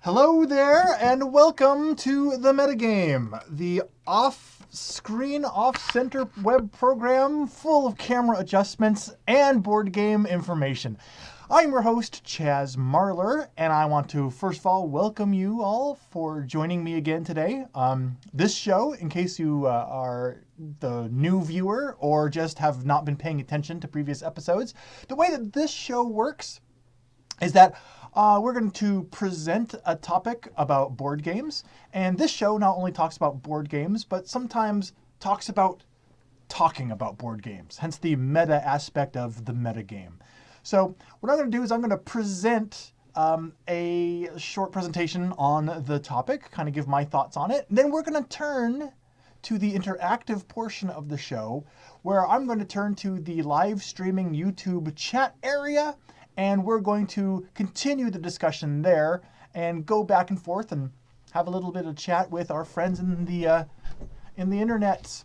Hello there, and welcome to the Metagame, the off-screen, off-center web program full of camera adjustments and board game information. I'm your host, Chaz Marler, and I want to first of all welcome you all for joining me again today. This show, in case you are the new viewer or just have not been paying attention to previous episodes, the way that this show works is that we're going to present a topic about board games. And this show not only talks about board games, but sometimes talks about talking about board games, hence the meta aspect of the metagame. So what I'm going to do is I'm going to present a short presentation on the topic, kind of give my thoughts on it. And then we're going to turn to the interactive portion of the show, where I'm going to turn to the live streaming YouTube chat area, and we're going to continue the discussion there and go back and forth and have a little bit of chat with our friends in the internet.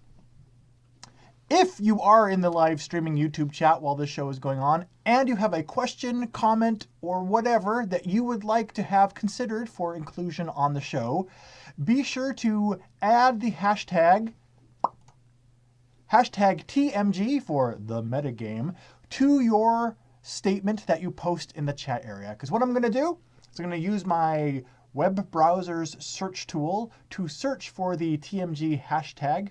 If you are in the live streaming YouTube chat while this show is going on and you have a question, comment, or whatever that you would like to have considered for inclusion on the show, be sure to add the hashtag TMG for the metagame to your statement that you post in the chat area. Because what I'm going to do is I'm going to use my web browser's search tool to search for the TMG hashtag,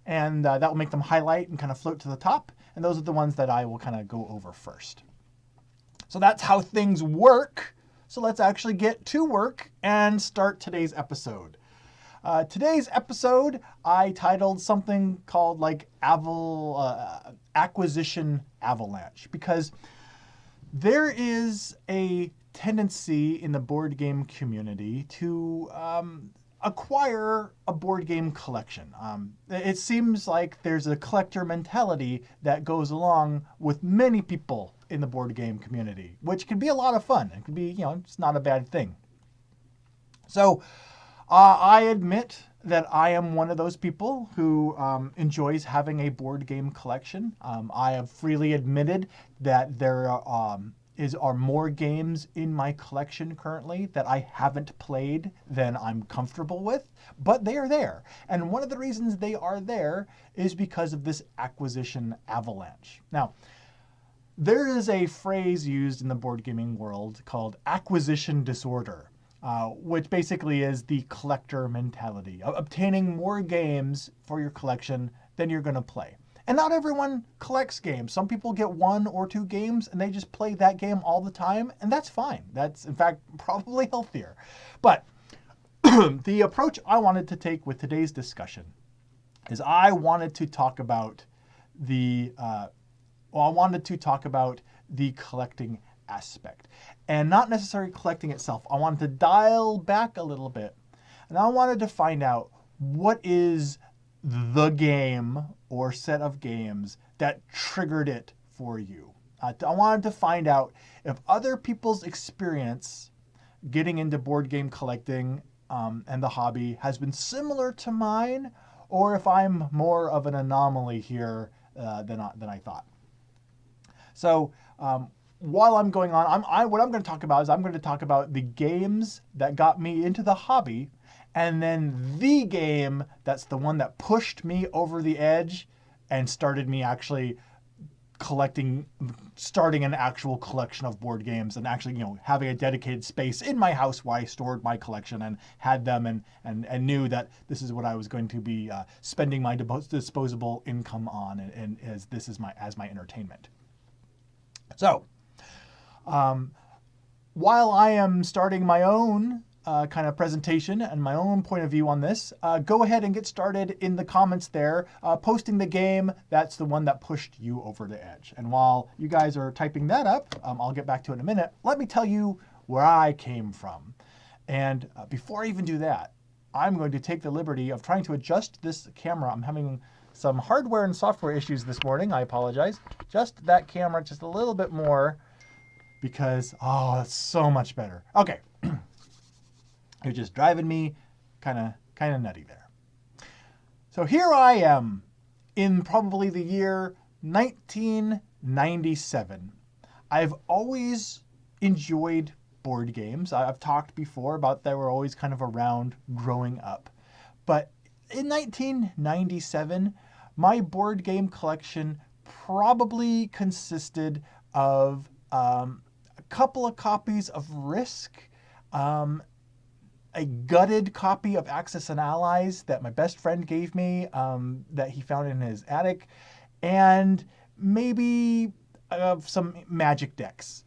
and that will make them highlight and kind of float to the top. And those are the ones that I will kind of go over first. So that's how things work. So let's actually get to work and start today's episode. Today's episode, I titled something called like Acquisition Avalanche, because there is a tendency in the board game community to acquire a board game collection. It seems like there's a collector mentality that goes along with many people in the board game community, which can be a lot of fun. It can be, it's not a bad thing. So I admit that I am one of those people who enjoys having a board game collection. I have freely admitted that there are more games in my collection currently that I haven't played than I'm comfortable with, but they are there. And one of the reasons they are there is because of this acquisition avalanche. Now, there is a phrase used in the board gaming world called acquisition disorder. Which basically is the collector mentality, obtaining more games for your collection than you're going to play. And not everyone collects games. Some people get 1 or 2 games and they just play that game all the time, and that's fine. That's, in fact, probably healthier. But the approach I wanted to take with today's discussion is I wanted to talk about the collecting aspect, and not necessarily collecting itself. I wanted to dial back a little bit, and I wanted to find out what is the game or set of games that triggered it for you. I wanted to find out if other people's experience getting into board game collecting and the hobby has been similar to mine, or if I'm more of an anomaly here than I thought. So while I'm going on, what I'm going to talk about is I'm going to talk about the games that got me into the hobby, and then the game that's the one that pushed me over the edge and started me actually starting an actual collection of board games, and actually, having a dedicated space in my house where I stored my collection and had them and knew that this is what I was going to be spending my disposable income on, and as this is my entertainment. So, while I am starting my own kind of presentation and my own point of view on this, go ahead and get started in the comments there, posting the game that's the one that pushed you over the edge. And while you guys are typing that up, I'll get back to it in a minute. Let me tell you where I came from. And before I even do that, I'm going to take the liberty of trying to adjust this camera. I'm having some hardware and software issues this morning. I apologize. Just that camera just a little bit more, because, that's so much better. Okay. You're just driving me kind of nutty there. So here I am in probably the year 1997. I've always enjoyed board games. I've talked before about they were always kind of around growing up. But in 1997, my board game collection probably consisted of a couple of copies of Risk, a gutted copy of Axis and Allies that my best friend gave me that he found in his attic, and maybe some Magic decks,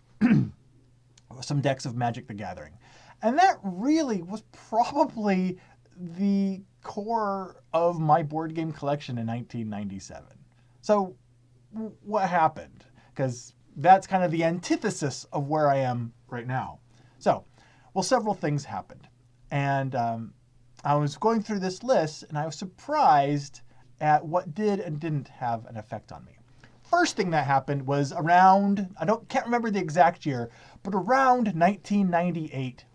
some decks of Magic the Gathering. And that really was probably the core of my board game collection in 1997. So what happened? Because that's kind of the antithesis of where I am right now. So, well, several things happened. And I was going through this list, and I was surprised at what did and didn't have an effect on me. First thing that happened was around, can't remember the exact year, but around 1998,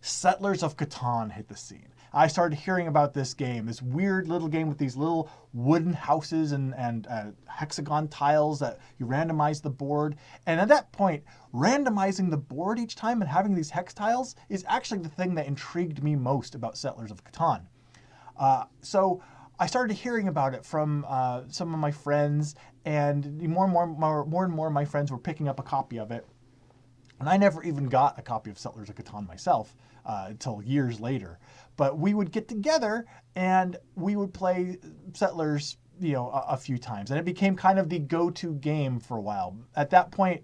Settlers of Catan hit the scene. I started hearing about this game, this weird little game with these little wooden houses and hexagon tiles that you randomize the board. And at that point, randomizing the board each time and having these hex tiles is actually the thing that intrigued me most about Settlers of Catan. So I started hearing about it from some of my friends, and more and more of my friends were picking up a copy of it. And I never even got a copy of Settlers of Catan myself until years later. But we would get together and we would play Settlers, a few times. And it became kind of the go-to game for a while. At that point,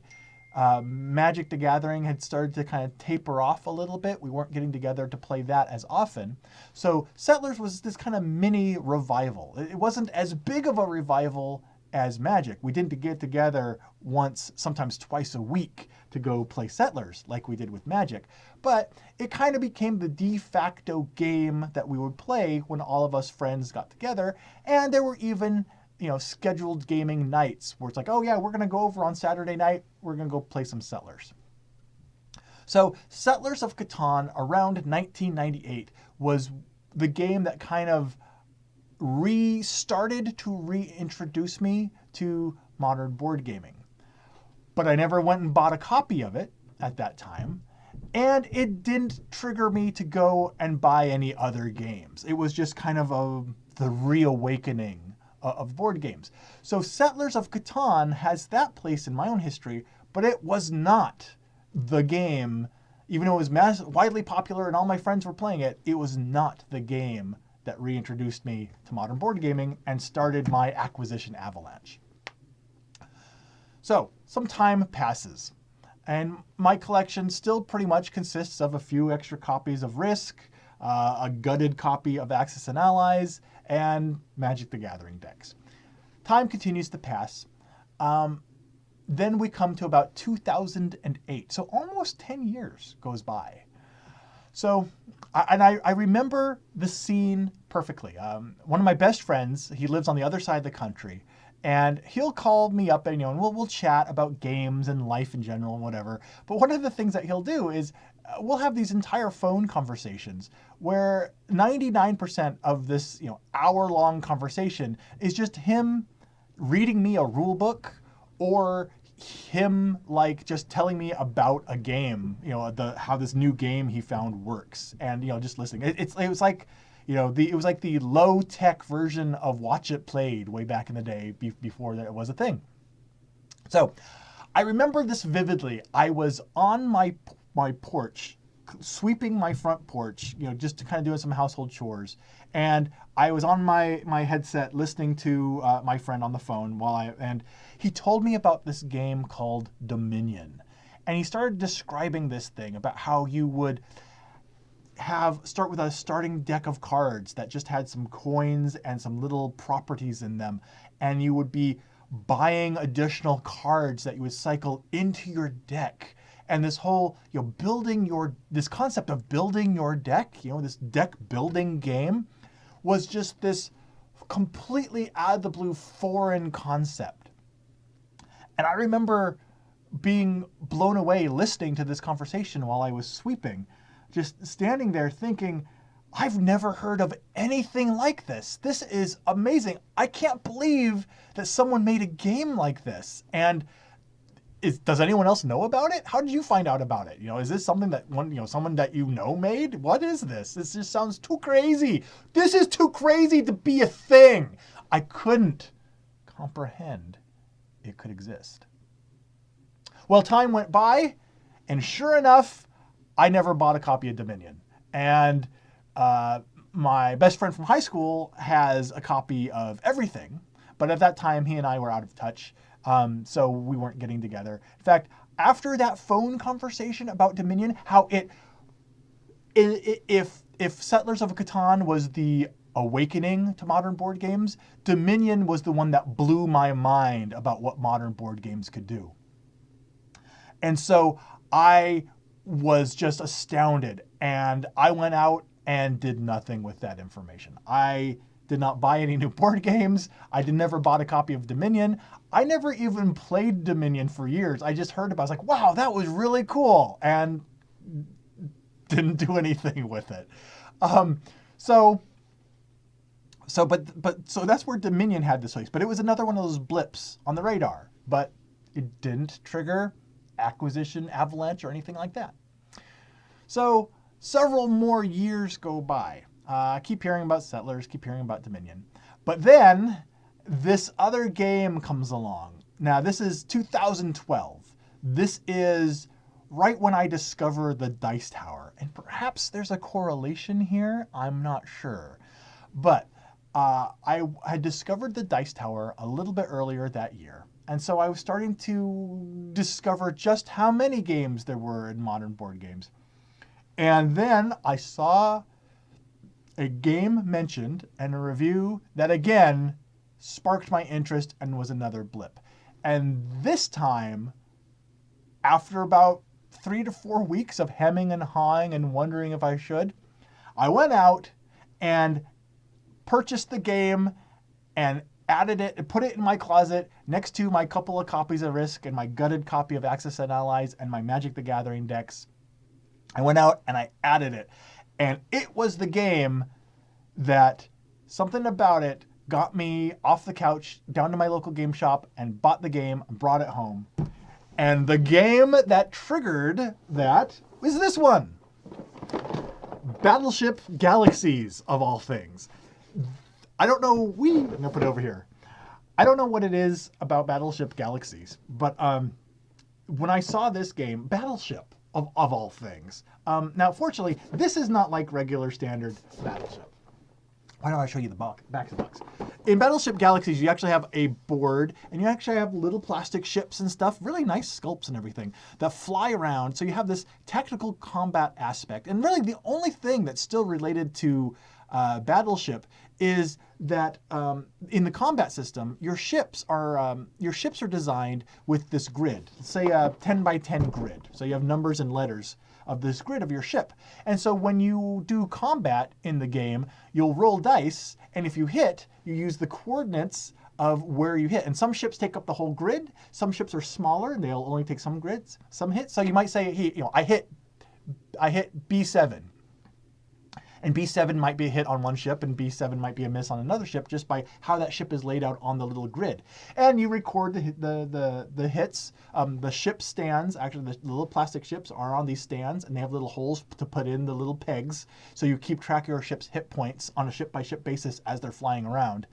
Magic the Gathering had started to kind of taper off a little bit. We weren't getting together to play that as often. So Settlers was this kind of mini revival. It wasn't as big of a revival as Magic. We didn't get together once, sometimes twice a week to go play Settlers like we did with Magic. But it kind of became the de facto game that we would play when all of us friends got together. And there were even, scheduled gaming nights where it's like, oh yeah, we're going to go over on Saturday night. We're going to go play some Settlers. So Settlers of Catan around 1998 was the game that kind of restarted to reintroduce me to modern board gaming. But I never went and bought a copy of it at that time. And it didn't trigger me to go and buy any other games. It was just kind of the reawakening of board games. So Settlers of Catan has that place in my own history, but it was not the game, even though it was widely popular and all my friends were playing it, it was not the game that reintroduced me to modern board gaming and started my acquisition avalanche. So some time passes, and my collection still pretty much consists of a few extra copies of Risk, a gutted copy of Axis and Allies, and Magic the Gathering decks. Time continues to pass. Then we come to about 2008. So almost 10 years goes by. So, I remember the scene perfectly. One of my best friends, he lives on the other side of the country, and he'll call me up and, and we'll chat about games and life in general and whatever. But one of the things that he'll do is we'll have these entire phone conversations where 99% of this, hour-long conversation is just him reading me a rule book or him just telling me about a game, how this new game he found works, and just listening. It was like, it was like the low-tech version of Watch It Played way back in the day before that was a thing. So I remember this vividly. I was on my porch, sweeping my front porch, just kind of doing some household chores. And I was on my headset listening to my friend on the phone and he told me about this game called Dominion. And he started describing this thing about how you would start with a starting deck of cards that just had some coins and some little properties in them. And you would be buying additional cards that you would cycle into your deck. And this whole, this concept of building your deck, this deck building game was just this completely out of the blue foreign concept. And I remember being blown away listening to this conversation while I was sweeping, just standing there thinking, I've never heard of anything like this. This is amazing. I can't believe that someone made a game like this. And does anyone else know about it? How did you find out about it? Is this something that someone that made? What is this? This just sounds too crazy. This is too crazy to be a thing. I couldn't comprehend it could exist. Well, time went by, and sure enough, I never bought a copy of Dominion. And my best friend from high school has a copy of everything, but at that time, he and I were out of touch. So we weren't getting together. In fact, after that phone conversation about Dominion, how if Settlers of Catan was the awakening to modern board games, Dominion was the one that blew my mind about what modern board games could do. And so I was just astounded, and I went out and did nothing with that information. I did not buy any new board games. I never bought a copy of Dominion. I never even played Dominion for years. I just heard about it. I was like, wow, that was really cool. And didn't do anything with it. So that's where Dominion had this place. But it was another one of those blips on the radar. But it didn't trigger acquisition, Avalanche, or anything like that. So several more years go by. I keep hearing about Settlers, keep hearing about Dominion. But then this other game comes along. Now, this is 2012. This is right when I discover the Dice Tower. And perhaps there's a correlation here. I'm not sure. But I had discovered the Dice Tower a little bit earlier that year. And so I was starting to discover just how many games there were in modern board games. And then I saw a game mentioned and a review that again sparked my interest and was another blip. And this time, after about 3 to 4 weeks of hemming and hawing and wondering if I should, I went out and purchased the game and added it and put it in my closet next to my couple of copies of Risk and my gutted copy of Axis and Allies and my Magic the Gathering decks. I went out and I added it. And it was the game that something about it got me off the couch, down to my local game shop, and bought the game and brought it home. And the game that triggered that was this one. Battleship Galaxies, of all things. I don't know, I'm going to put it over here. I don't know what it is about Battleship Galaxies, but when I saw this game, Battleship, of all things. Now, fortunately, this is not like regular standard Battleship. Why don't I show you the back of the box? In Battleship Galaxies, you actually have a board, and you actually have little plastic ships and stuff, really nice sculpts and everything, that fly around. So you have this technical combat aspect. And really, the only thing that's still related to Battleship is that in the combat system, your ships are designed with this grid, say a 10 by 10 grid. So you have numbers and letters of this grid of your ship. And so when you do combat in the game, you'll roll dice, and if you hit, you use the coordinates of where you hit. And some ships take up the whole grid. Some ships are smaller, and they'll only take some grids, some hits. So you might say, I hit B7. And B7 might be a hit on one ship, and B7 might be a miss on another ship, just by how that ship is laid out on the little grid. And you record the hits. The ship stands, actually the little plastic ships are on these stands, and they have little holes to put in the little pegs. So you keep track of your ship's hit points on a ship-by-ship basis as they're flying around.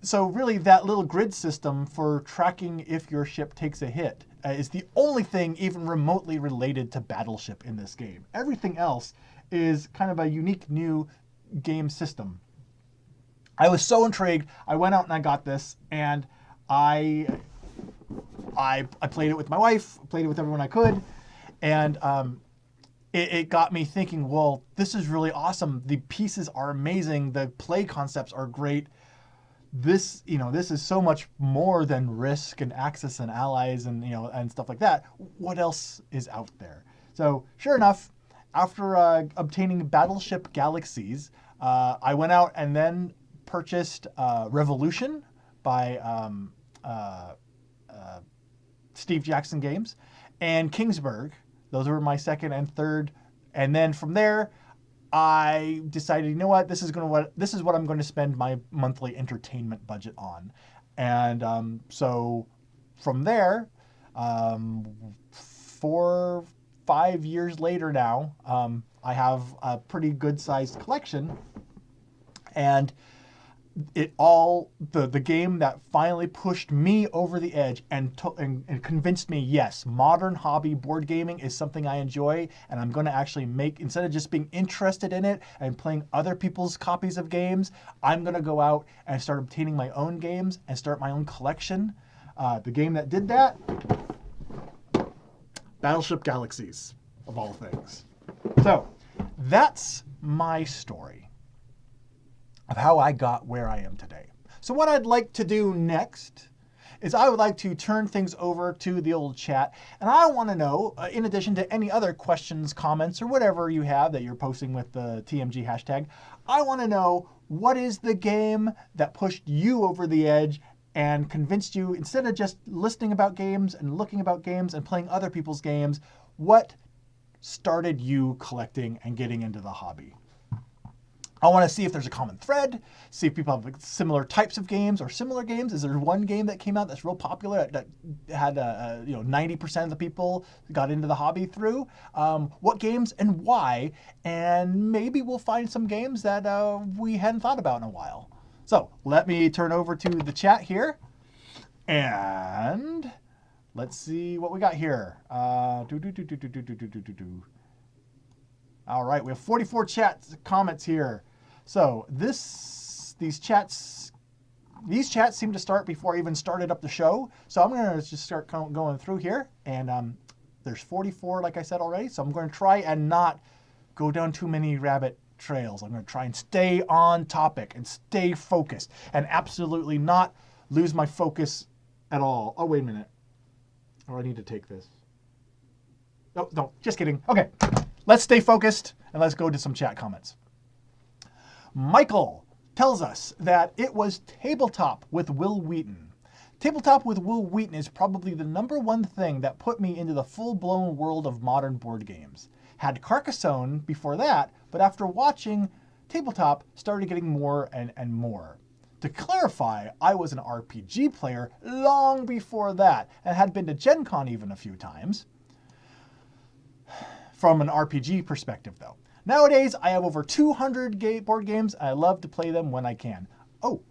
So really, that little grid system for tracking if your ship takes a hit is the only thing even remotely related to Battleship in this game. Everything else is kind of a unique new game system. I was so intrigued. I went out and I got this, and I played it with my wife, played it with everyone I could, and it got me thinking, well, this is really awesome. The pieces are amazing. The play concepts are great. This is so much more than Risk and Axis and Allies and and stuff like that. What else is out there? So sure enough, after obtaining Battleship Galaxies, I went out and then purchased Revolution by Steve Jackson Games and Kingsburg. Those were my second and third. And then from there, I decided, you know what, this is what I'm going to spend my monthly entertainment budget on. And so from there, 4-5 years later now, I have a pretty good sized collection. And the game that finally pushed me over the edge and convinced me, yes, modern hobby board gaming is something I enjoy, and I'm going to actually make, instead of just being interested in it and playing other people's copies of games, I'm going to go out and start obtaining my own games and start my own collection. The game that did that, Battleship Galaxies, of all things. So that's my story of how I got where I am today. So what I'd like to do next is I would like to turn things over to the old chat, and I want to know, in addition to any other questions, comments, or whatever you have that you're posting with the TMG hashtag, I want to know, what is the game that pushed you over the edge and convinced you, instead of just listening about games and looking about games and playing other people's games, what started you collecting and getting into the hobby? I want to see if there's a common thread, see if people have similar types of games or similar games. Is there one game that came out that's real popular that had 90% of the people got into the hobby through? What games and why? And maybe we'll find some games that we hadn't thought about in a while. So let me turn over to the chat here, and let's see what we got here. All right, we have 44 comments here. So these chats seem to start before I even started up the show. So I'm going to just start going through here, and there's 44, like I said already. So I'm going to try and not go down too many rabbit trails. I'm going to try and stay on topic and stay focused and absolutely not lose my focus at all. Oh, wait a minute. Oh, I need to take this. Oh, no, just kidding. Okay. Let's stay focused, and let's go to some chat comments. Michael tells us that it was Tabletop with Will Wheaton. Tabletop with Will Wheaton is probably the #1 thing that put me into the full-blown world of modern board games. Had Carcassonne before that, but after watching Tabletop, started getting more and more. To clarify, I was an RPG player long before that, and had been to Gen Con even a few times. From an RPG perspective, though. Nowadays, I have over 200 board games, and I love to play them when I can. Oh,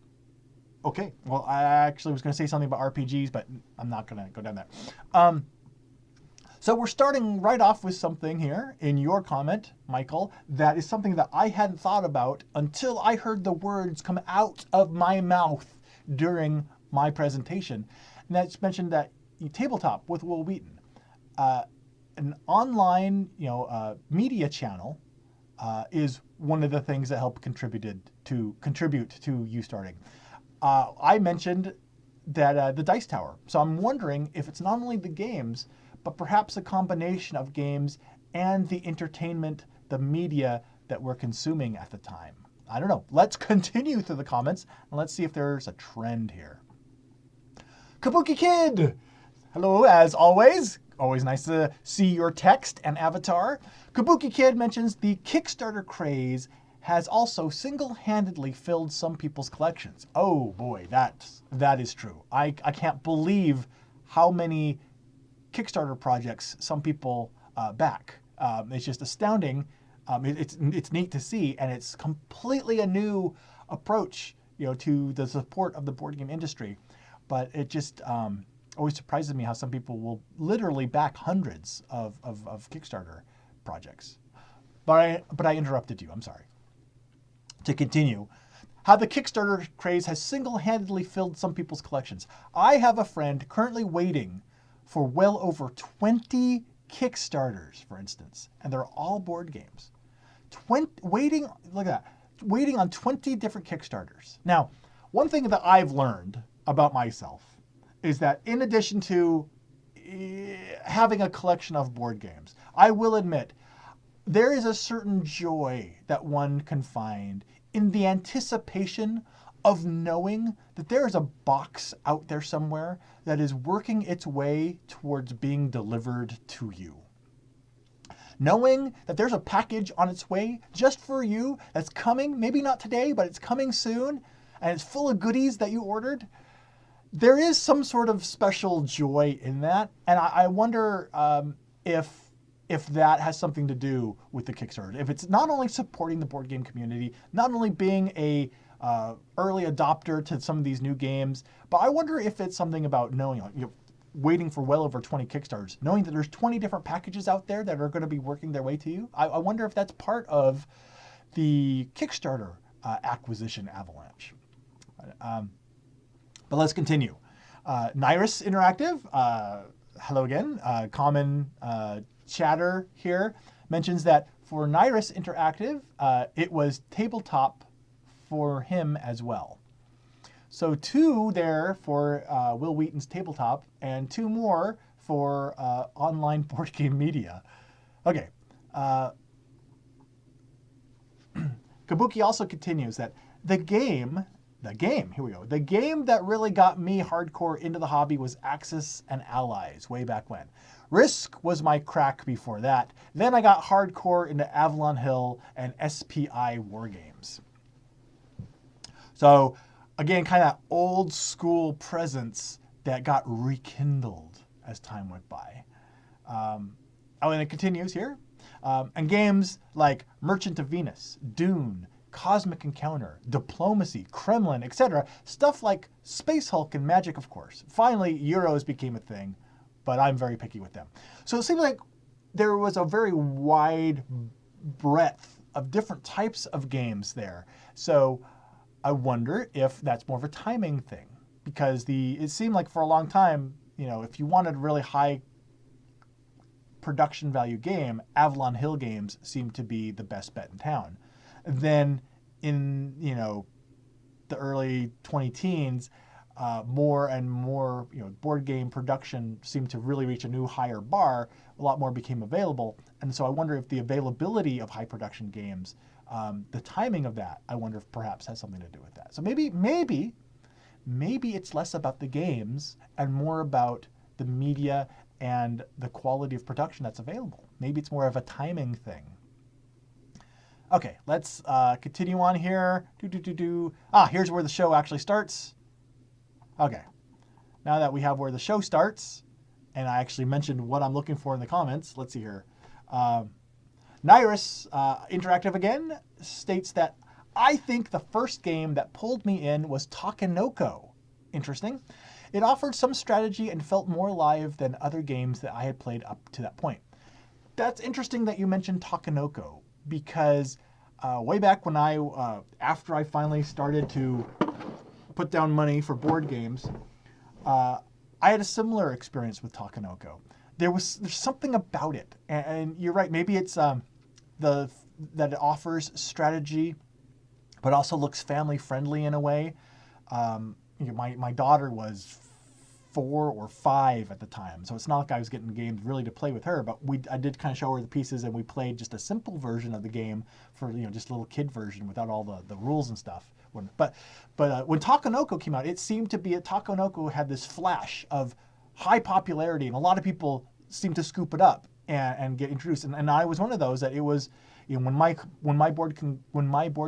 okay. Well, I actually was going to say something about RPGs, but I'm not going to go down there. So we're starting right off with something here in your comment, Michael, that is something that I hadn't thought about until I heard the words come out of my mouth during my presentation. And that's mentioned that Tabletop with Will Wheaton. An online, media channel is one of the things that helped contribute to you starting. I mentioned that the Dice Tower. So I'm wondering if it's not only the games, but perhaps a combination of games and the entertainment, the media that we're consuming at the time. I don't know. Let's continue through the comments and let's see if there's a trend here. Kabuki Kid! Hello, as always. Always nice to see your text and avatar. Kabuki Kid mentions the Kickstarter craze has also single-handedly filled some people's collections. Oh boy, that is true. I can't believe how many Kickstarter projects some people back. It's just astounding. It's neat to see, and it's completely a new approach, to the support of the board game industry. But it just always surprises me how some people will literally back hundreds of Kickstarter projects. But I interrupted you. I'm sorry. To continue, how the Kickstarter craze has single-handedly filled some people's collections. I have a friend currently waiting for well over 20 Kickstarters, for instance, and they're all board games. Waiting on 20 different Kickstarters. Now, one thing that I've learned about myself is that in addition to having a collection of board games, I will admit there is a certain joy that one can find in the anticipation of knowing that there is a box out there somewhere that is working its way towards being delivered to you. Knowing that there's a package on its way just for you that's coming, maybe not today, but it's coming soon, and it's full of goodies that you ordered. there is some sort of special joy in that, and I wonder if that has something to do with the Kickstarter. If it's not only supporting the board game community, not only being a early adopter to some of these new games, but I wonder if it's something about knowing, waiting for well over 20 Kickstarters, knowing that there's 20 different packages out there that are going to be working their way to you. I wonder if that's part of the Kickstarter acquisition avalanche. But let's continue. Nyrus Interactive, hello again, common chatter here, mentions that for Nyrus Interactive, it was tabletop for him as well. So 2 there for Will Wheaton's tabletop, and 2 more for online board game media. Okay. Kabuki also continues that the game that really got me hardcore into the hobby was Axis and Allies way back when. Risk was my crack before that. Then I got hardcore into Avalon Hill and SPI Wargames. So again, kind of old school presence that got rekindled as time went by. And it continues here. And games like Merchant of Venus, Dune, Cosmic Encounter, Diplomacy, Kremlin, etc. Stuff like Space Hulk and Magic, of course. Finally, Euros became a thing, but I'm very picky with them. So it seems like there was a very wide breadth of different types of games there. So I wonder if that's more of a timing thing, because it seemed like for a long time, if you wanted a really high production value game, Avalon Hill games seemed to be the best bet in town. Then in the early 2010s, more and more board game production seemed to really reach a new higher bar. A lot more became available, and so I wonder if the availability of high production games, the timing of that, I wonder if perhaps has something to do with that. So maybe it's less about the games and more about the media and the quality of production that's available. Maybe it's more of a timing thing. Okay, let's continue on here. Here's where the show actually starts. Okay, now that we have where the show starts, and I actually mentioned what I'm looking for in the comments, let's see here. Nyrus Interactive again states that I think the first game that pulled me in was Takenoko. Interesting. It offered some strategy and felt more alive than other games that I had played up to that point. That's interesting that you mentioned Takenoko, because way back when after I finally started to put down money for board games, I had a similar experience with Takenoko. There's something about it, and you're right. Maybe it's that it offers strategy, but also looks family friendly in a way. My daughter was 4 or 5 at the time, so it's not like I was getting games really to play with her, but I did kind of show her the pieces, and we played just a simple version of the game for just a little kid version without all the rules and stuff. But when Takenoko came out, it seemed to be Takenoko had this flash of high popularity, and a lot of people seemed to scoop it up and get introduced. And I was one of those that it was, when my board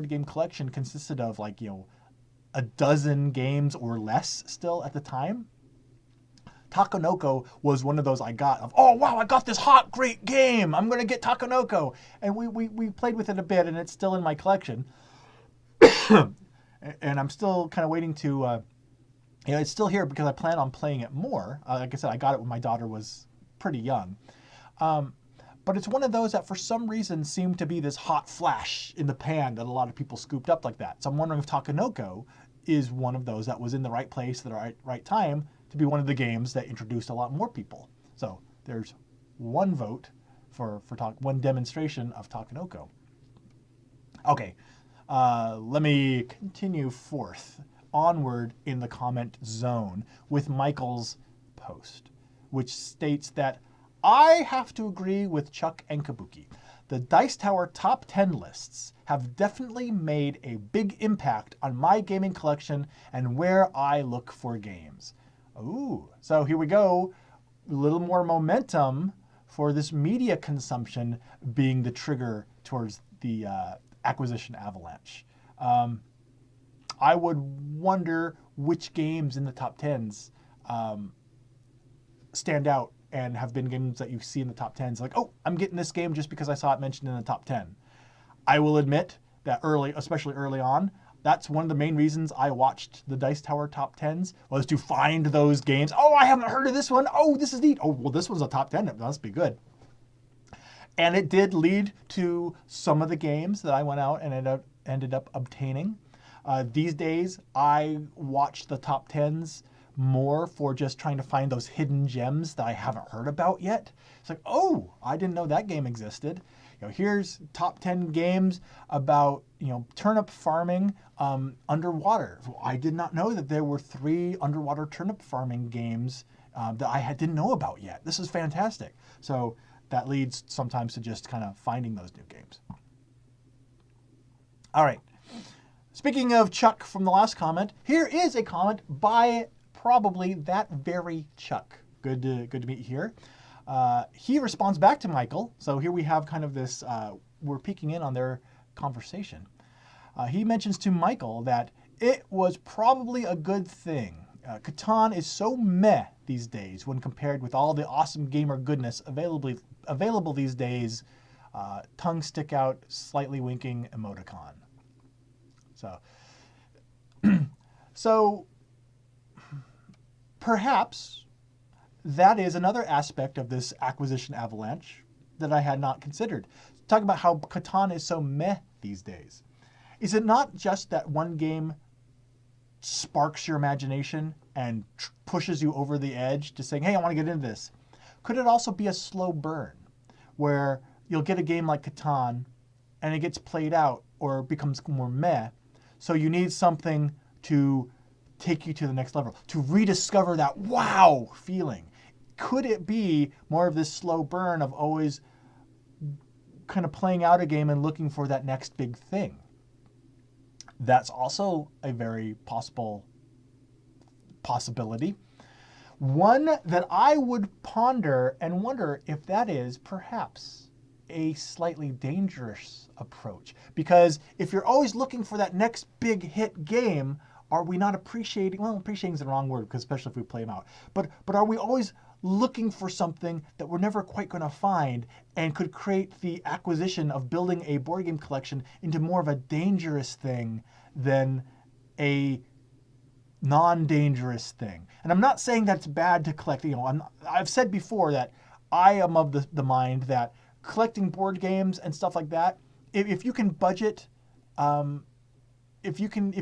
game collection consisted of a dozen games or less still at the time, Takenoko was one of those I got of, oh wow, I got this hot, great game, I'm going to get Takenoko. And we played with it a bit, and it's still in my collection. And I'm still kind of waiting to, it's still here because I plan on playing it more. Like I said, I got it when my daughter was pretty young. But it's one of those that for some reason seemed to be this hot flash in the pan that a lot of people scooped up like that. So I'm wondering if Takenoko is one of those that was in the right place at the right time to be one of the games that introduced a lot more people. So there's one vote for one demonstration of Takenoko. Okay, let me continue onward in the comment zone with Michael's post, which states that I have to agree with Chuck and Kabuki. The Dice Tower top 10 lists have definitely made a big impact on my gaming collection and where I look for games. Ooh, so here we go. A little more momentum for this media consumption being the trigger towards the acquisition avalanche. I would wonder which games in the top 10s stand out and have been games that you see in the top 10s. Like, oh, I'm getting this game just because I saw it mentioned in the top 10. I will admit that especially early on, that's one of the main reasons I watched the Dice Tower top 10s, was to find those games. Oh, I haven't heard of this one. Oh, this is neat. Oh, well, this one's a top 10. It must be good. And it did lead to some of the games that I went out and ended up obtaining. These days, I watch the top 10s more for just trying to find those hidden gems that I haven't heard about yet. It's like, oh, I didn't know that game existed. Here's top 10 games about, turnip farming underwater. I did not know that there were 3 underwater turnip farming games that I didn't know about yet. This is fantastic. So that leads sometimes to just kind of finding those new games. All right. Speaking of Chuck from the last comment, here is a comment by probably that very Chuck. Good to meet you here. He responds back to Michael. So here we have kind of this, we're peeking in on their conversation. He mentions to Michael that it was probably a good thing. Catan is so meh these days when compared with all the awesome gamer goodness available these days. Tongue stick out, slightly winking emoticon. So perhaps that is another aspect of this acquisition avalanche that I had not considered. Talk about how Catan is so meh these days. Is it not just that one game sparks your imagination and pushes you over the edge to saying, hey, I want to get into this? Could it also be a slow burn where you'll get a game like Catan and it gets played out or becomes more meh, so you need something to take you to the next level, to rediscover that wow feeling? Could it be more of this slow burn of always kind of playing out a game and looking for that next big thing? That's also a very possibility. One that I would ponder and wonder if that is perhaps a slightly dangerous approach. Because if you're always looking for that next big hit game, are we not appreciating, well, appreciating is the wrong word, because especially if we play them out, but are we always looking for something that we're never quite going to find and could create the acquisition of building a board game collection into more of a dangerous thing than a non-dangerous thing? And I'm not saying that it's bad to collect. I've said before that I am of the mind that collecting board games and stuff like that, if you can budget, if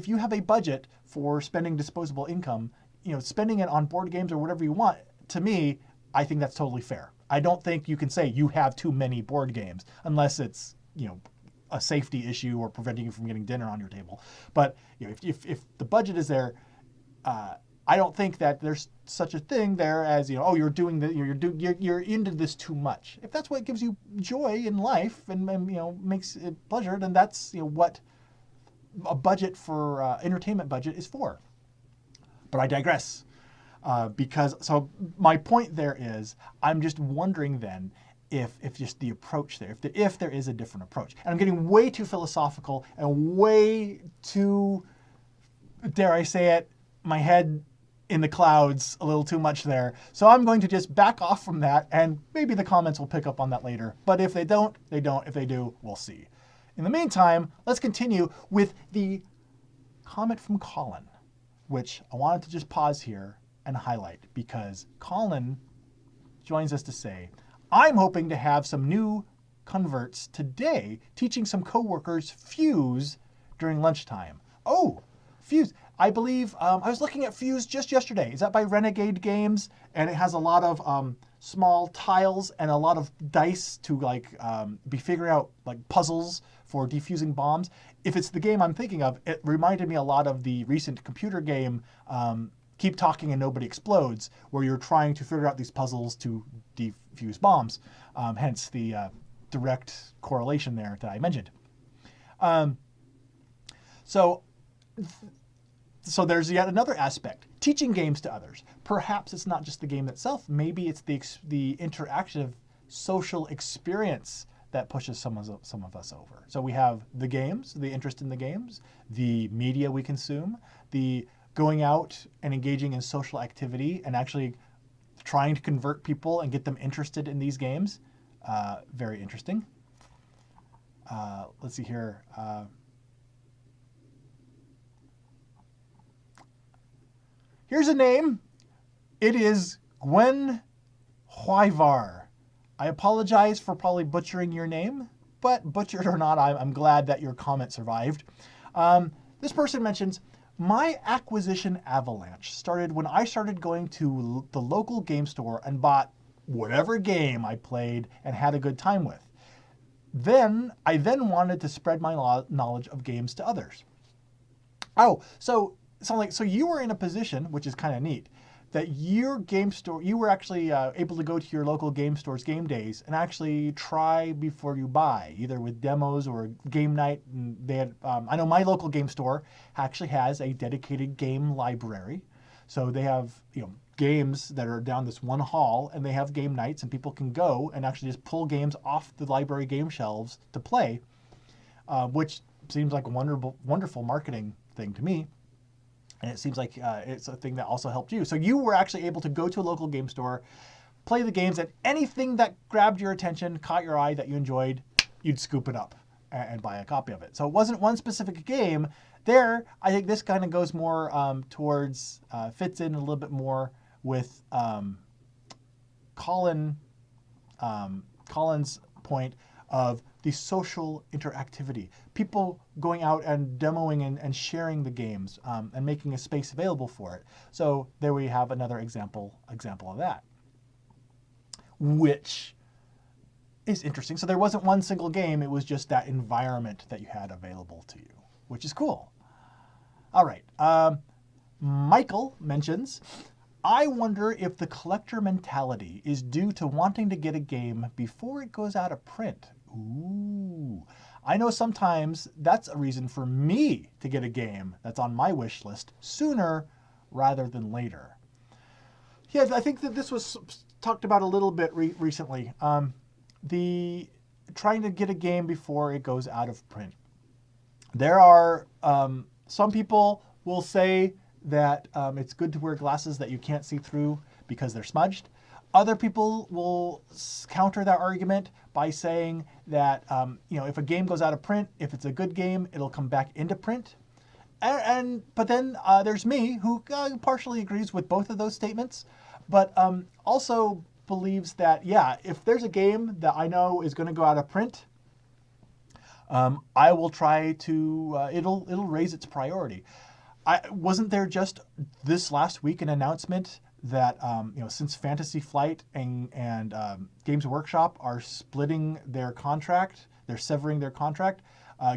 you have a budget for spending disposable income, spending it on board games or whatever you want, to me, I think that's totally fair. I don't think you can say you have too many board games unless it's, a safety issue or preventing you from getting dinner on your table. But if the budget is there, I don't think that there's such a thing there as you're into this too much. If that's what gives you joy in life and makes it pleasure, then that's what a budget for entertainment budget is for. But I digress, so my point there is I'm just wondering then if just the approach there, if there is a different approach. And I'm getting way too philosophical and way too, dare I say it, my head in the clouds a little too much there. So I'm going to just back off from that, and maybe the comments will pick up on that later. But if they don't, they don't. If they do, we'll see. In the meantime, let's continue with the comment from Colin, which I wanted to just pause here and highlight, because Colin joins us to say, I'm hoping to have some new converts today teaching some coworkers Fuse during lunchtime. Oh, Fuse. I believe I was looking at Fuse just yesterday. Is that by Renegade Games? And it has a lot of small tiles and a lot of dice to be figuring out puzzles for defusing bombs. If it's the game I'm thinking of, it reminded me a lot of the recent computer game Keep Talking and Nobody Explodes, where you're trying to figure out these puzzles to defuse bombs. Hence the direct correlation there that I mentioned. So there's yet another aspect, teaching games to others. Perhaps it's not just the game itself. Maybe it's the interactive social experience that pushes some of us over. So we have the games, the interest in the games, the media we consume, the going out and engaging in social activity and actually trying to convert people and get them interested in these games. Very interesting. Let's see here. Here's a name. It is Gwen Huivar. I apologize for probably butchering your name, but butchered or not, I'm glad that your comment survived. This person mentions, my acquisition avalanche started when I started going to the local game store and bought whatever game I played and had a good time with. I then wanted to spread my knowledge of games to others. Oh, so you were in a position, which is kind of neat, that your game store, you were actually able to go to your local game store's game days and actually try before you buy, either with demos or game night. And they had, I know my local game store actually has a dedicated game library. So they have, games that are down this one hall, and they have game nights, and people can go and actually just pull games off the library game shelves to play, which seems like a wonderful marketing thing to me. And it seems like it's a thing that also helped you. So you were actually able to go to a local game store, play the games, and anything that grabbed your attention, caught your eye, that you enjoyed, you'd scoop it up and buy a copy of it. So it wasn't one specific game. There, I think this kind of goes more towards, fits in a little bit more with Colin's point of the social interactivity. People going out and demoing and sharing the games and making a space available for it. So there we have another example of that, which is interesting. So there wasn't one single game, it was just that environment that you had available to you, which is cool. All right. Michael mentions, I wonder if the collector mentality is due to wanting to get a game before it goes out of print. Ooh. I know sometimes that's a reason for me to get a game that's on my wish list sooner rather than later. Yeah, I think that this was talked about a little bit recently. The trying to get a game before it goes out of print. There are some people will say that it's good to wear glasses that you can't see through because they're smudged. Other people will counter that argument by saying that if a game goes out of print, if it's a good game, it'll come back into print. But then there's me, who partially agrees with both of those statements, but also believes that, yeah, if there's a game that I know is going to go out of print, I will try to, it'll raise its priority. Wasn't there just this last week an announcement that since Fantasy Flight and Games Workshop are splitting their contract, they're severing their contract,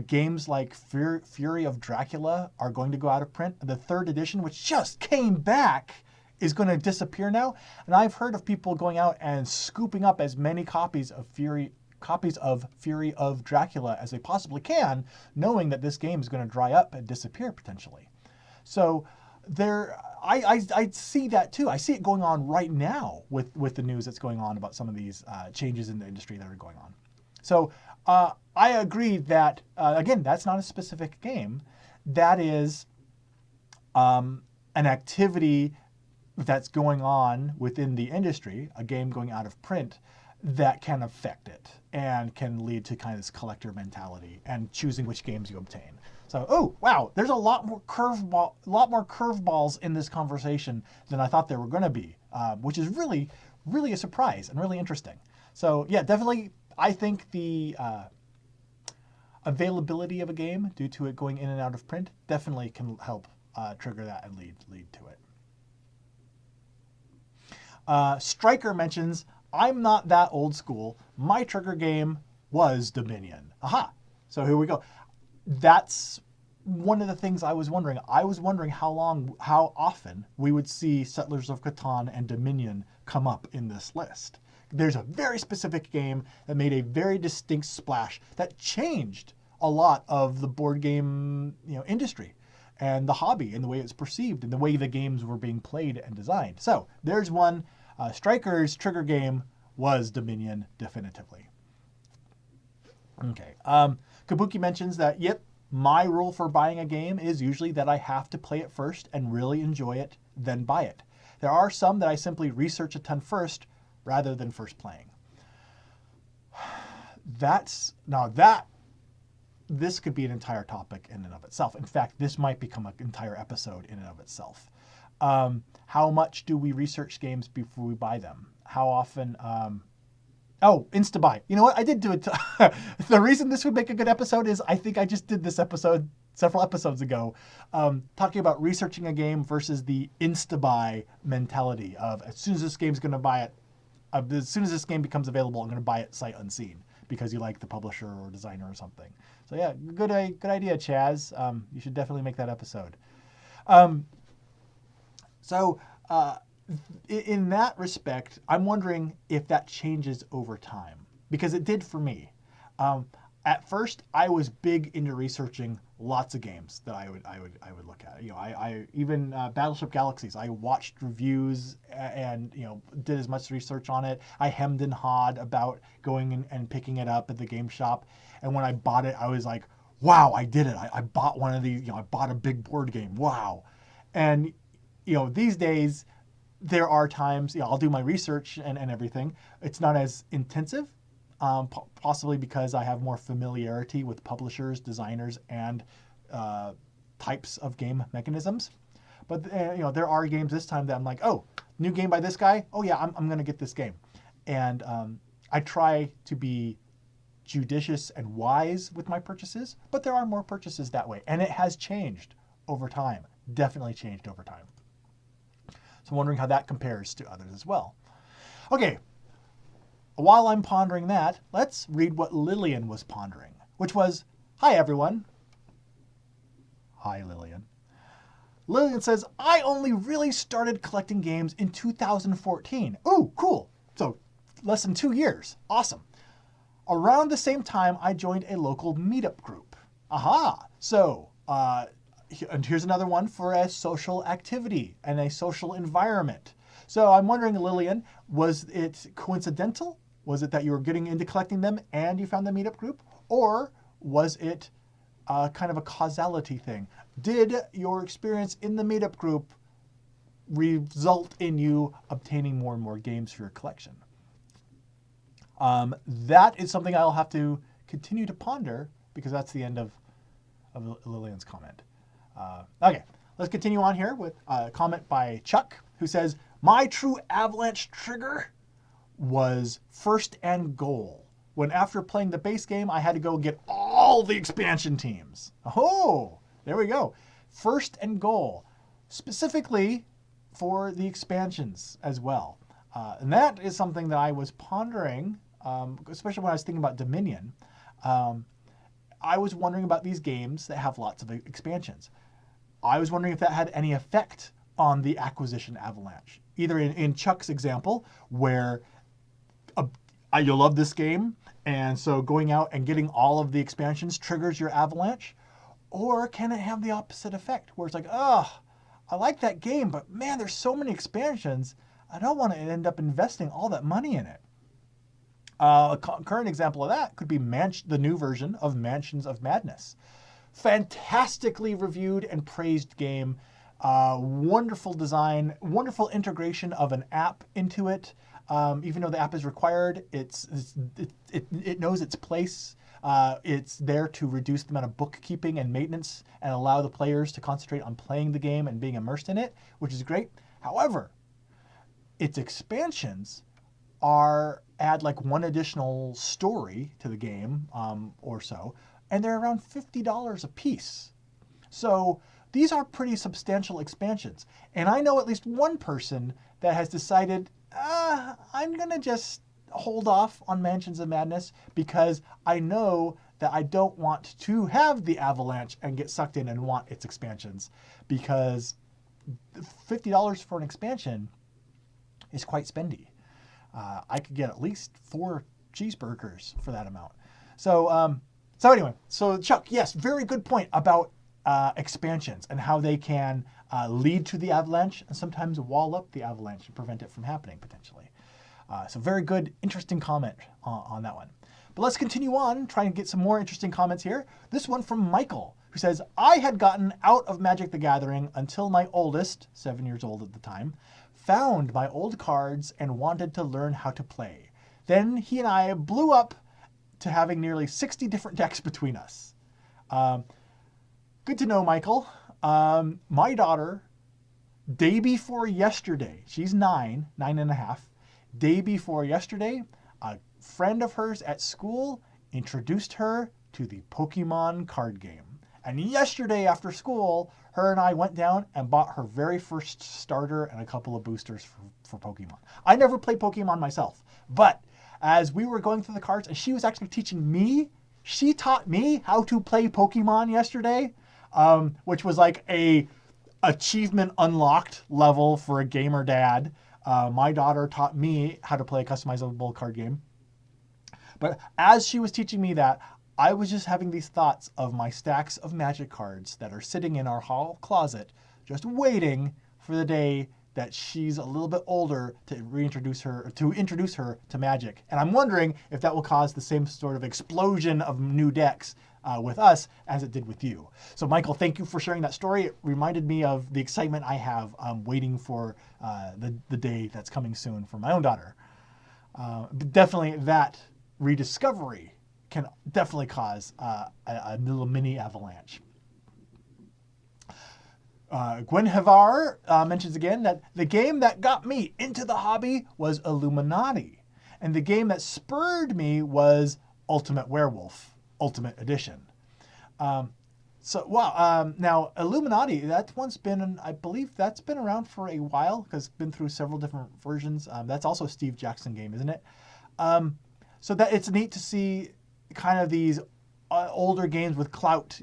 games like Fury of Dracula are going to go out of print. The third edition, which just came back, is going to disappear now. And I've heard of people going out and scooping up as many copies of Fury of Dracula as they possibly can, knowing that this game is going to dry up and disappear potentially. So I see that too. I see it going on right now with the news that's going on about some of these changes in the industry that are going on. So I agree that, again, that's not a specific game. That is an activity that's going on within the industry, a game going out of print, that can affect it and can lead to kind of this collector mentality and choosing which games you obtain. So, oh, wow, there's a lot more curveballs in this conversation than I thought there were going to be, which is really, really a surprise and really interesting. So, yeah, definitely, I think the availability of a game due to it going in and out of print definitely can help trigger that and lead to it. Striker mentions, I'm not that old school. My trigger game was Dominion. Aha. So here we go. That's one of the things I was wondering. I was wondering how often we would see Settlers of Catan and Dominion come up in this list. There's a very specific game that made a very distinct splash that changed a lot of the board game industry and the hobby and the way it's perceived and the way the games were being played and designed. So there's one. Striker's trigger game was Dominion, definitively. Okay. Kabuki mentions that, yep, my rule for buying a game is usually that I have to play it first and really enjoy it, then buy it. There are some that I simply research a ton first rather than first playing. This could be an entire topic in and of itself. In fact, this might become an entire episode in and of itself. How much do we research games before we buy them? How often? Insta-buy. You know what? I did do it. The reason this would make a good episode is I think I just did this episode several episodes ago, talking about researching a game versus the insta-buy mentality of as soon as this game's going to buy it, as soon as this game becomes available, I'm going to buy it sight unseen because you like the publisher or designer or something. So yeah, good idea, Chaz. You should definitely make that episode. In that respect, I'm wondering if that changes over time because it did for me. At first, I was big into researching lots of games that I would look at. You know, I even Battleship Galaxies. I watched reviews and did as much research on it. I hemmed and hawed about going and picking it up at the game shop. And when I bought it, I was like, "Wow, I did it! I bought one of these. I bought a big board game. Wow!" And these days, there are times I'll do my research and everything. It's not as intensive. Possibly because I have more familiarity with publishers, designers, and types of game mechanisms. But there are games this time that I'm like, oh, new game by this guy. Oh yeah, I'm going to get this game. And I try to be judicious and wise with my purchases, but there are more purchases that way. And it has changed over time. Definitely changed over time. So I'm wondering how that compares to others as well. Okay. While I'm pondering that, let's read what Lillian was pondering, which was, "Hi, everyone." Hi, Lillian. Lillian says, "I only really started collecting games in 2014. Ooh, cool. So less than 2 years. Awesome. Around the same time, I joined a local meetup group." Aha. So, and here's another one for a social activity and a social environment. So I'm wondering, Lillian, was it coincidental? Was it that you were getting into collecting them and you found the meetup group? Or was it kind of a causality thing? Did your experience in the meetup group result in you obtaining more and more games for your collection? That is something I'll have to continue to ponder because that's the end of Lillian's comment. Okay, let's continue on here with a comment by Chuck, who says, "My true Avalanche trigger was First and Goal, when after playing the base game, I had to go get all the expansion teams." Oh, there we go. First and Goal, specifically for the expansions as well. And that is something that I was pondering, especially when I was thinking about Dominion. I was wondering about these games that have lots of expansions. I was wondering if that had any effect on the acquisition avalanche. Either in Chuck's example, where you love this game, and so going out and getting all of the expansions triggers your avalanche, or can it have the opposite effect, where it's like, oh, I like that game, but man, there's so many expansions, I don't want to end up investing all that money in it. A current example of that could be the new version of Mansions of Madness. Fantastically reviewed and praised game. Wonderful design, wonderful integration of an app into it. Even though the app is required, it knows its place. It's there to reduce the amount of bookkeeping and maintenance and allow the players to concentrate on playing the game and being immersed in it, which is great. However, its expansions add like one additional story to the game or so, and they're around $50 a piece. So these are pretty substantial expansions. And I know at least one person that has decided, I'm going to just hold off on Mansions of Madness because I know that I don't want to have the Avalanche and get sucked in and want its expansions, because $50 for an expansion is quite spendy. I could get at least 4 cheeseburgers for that amount. So anyway, Chuck, yes, very good point about expansions and how they can lead to the avalanche and sometimes wall up the avalanche and prevent it from happening potentially. So very good, interesting comment on that one. But let's continue on, trying to get some more interesting comments here. This one from Michael, who says, I had gotten out of Magic the Gathering until my oldest, 7 years old at the time, found my old cards and wanted to learn how to play. Then he and I blew up to having nearly 60 different decks between us. Good to know, Michael. My daughter, day before yesterday, she's 9.5. Day before yesterday, a friend of hers at school introduced her to the Pokemon card game. And yesterday after school, her and I went down and bought her very first starter and a couple of boosters for Pokemon. I never played Pokemon myself, but as we were going through the cards and she was actually teaching me, she taught me how to play Pokemon yesterday, which was like a achievement unlocked level for a gamer dad. My daughter taught me how to play a customizable card game. But as she was teaching me that, I was just having these thoughts of my stacks of Magic cards that are sitting in our hall closet, just waiting for the day that she's a little bit older to introduce her to Magic. And I'm wondering if that will cause the same sort of explosion of new decks with us as it did with you. So Michael, thank you for sharing that story. It reminded me of the excitement I have waiting for the day that's coming soon for my own daughter. Definitely that rediscovery can definitely cause a little mini avalanche. Gwen Havar mentions again that the game that got me into the hobby was Illuminati, and the game that spurred me was Ultimate Werewolf, Ultimate Edition. Now Illuminati, that one's been, I believe that's been around for a while because it's been through several different versions. That's also a Steve Jackson game, isn't it? So that it's neat to see kind of these older games with clout,